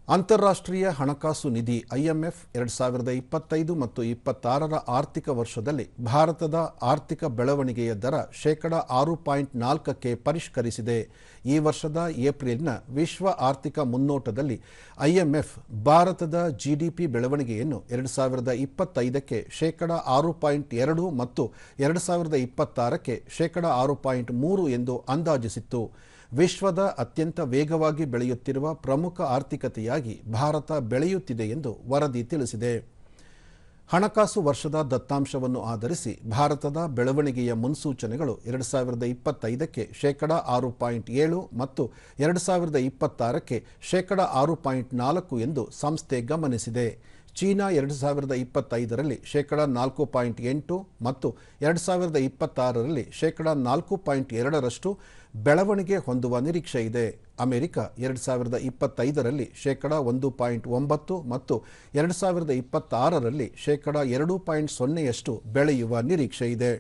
ಅಂತಾರಾಷ್ಟ್ರೀಯ ಹಣಕಾಸು ನಿಧಿ ಐಎಂಎಫ್ 2025 ಮತ್ತು 26ರ ಆರ್ಥಿಕ ವರ್ಷದಲ್ಲಿ ಭಾರತದ ಆರ್ಥಿಕ ಬೆಳವಣಿಗೆಯ ದರ ಶೇಕಡ 6.4ಕ್ಕೆ ಪರಿಷ್ಕರಿಸಿದೆ. ಈ ವರ್ಷದ ಏಪ್ರಿಲ್ನ ವಿಶ್ವ ಆರ್ಥಿಕ ಮುನ್ನೋಟದಲ್ಲಿ ಐಎಂಎಫ್ ಭಾರತದ ಜಿಡಿಪಿ ಬೆಳವಣಿಗೆಯನ್ನು 2025ಕ್ಕೆ ಶೇಕಡ 6.2 ಮತ್ತು 2026ಕ್ಕೆ ಶೇಕಡ 6.3 ಎಂದು ಅಂದಾಜಿಸಿತ್ತು. ವಿಶ್ವದ ಅತ್ಯಂತ ವೇಗವಾಗಿ ಬೆಳೆಯುತ್ತಿರುವ ಪ್ರಮುಖ ಆರ್ಥಿಕತೆಯಾಗಿ ಭಾರತ ಬೆಳೆಯುತ್ತಿದೆ ಎಂದು ವರದಿ ತಿಳಿಸಿದೆ. ಹಣಕಾಸು ವರ್ಷದ ದತ್ತಾಂಶವನ್ನು ಆಧರಿಸಿ ಭಾರತದ ಬೆಳವಣಿಗೆಯ ಮುನ್ಸೂಚನೆಗಳು 2025ಕ್ಕೆ ಶೇಕಡ 6.7 ಮತ್ತು 2026ಕ್ಕೆ ಶೇಕಡ 6.4 ಎಂದು ಸಂಸ್ಥೆ ಗಮನಿಸಿದೆ. ಚೀನಾ 2025ರಲ್ಲಿ ಶೇಕಡ 4.8 ಮತ್ತು 2026ರಲ್ಲಿ ಶೇಕಡ 4.2ರಷ್ಟು ಬೆಳವಣಿಗೆ ಹೊಂದುವ ನಿರೀಕ್ಷೆ ಇದೆ. ಅಮೆರಿಕ 2025ರಲ್ಲಿ ಶೇಕಡ 1.9 ಮತ್ತು 2026ರಲ್ಲಿ ಶೇಕಡ 2.0ಯಷ್ಟು ಬೆಳೆಯುವ ನಿರೀಕ್ಷೆ ಇದೆ.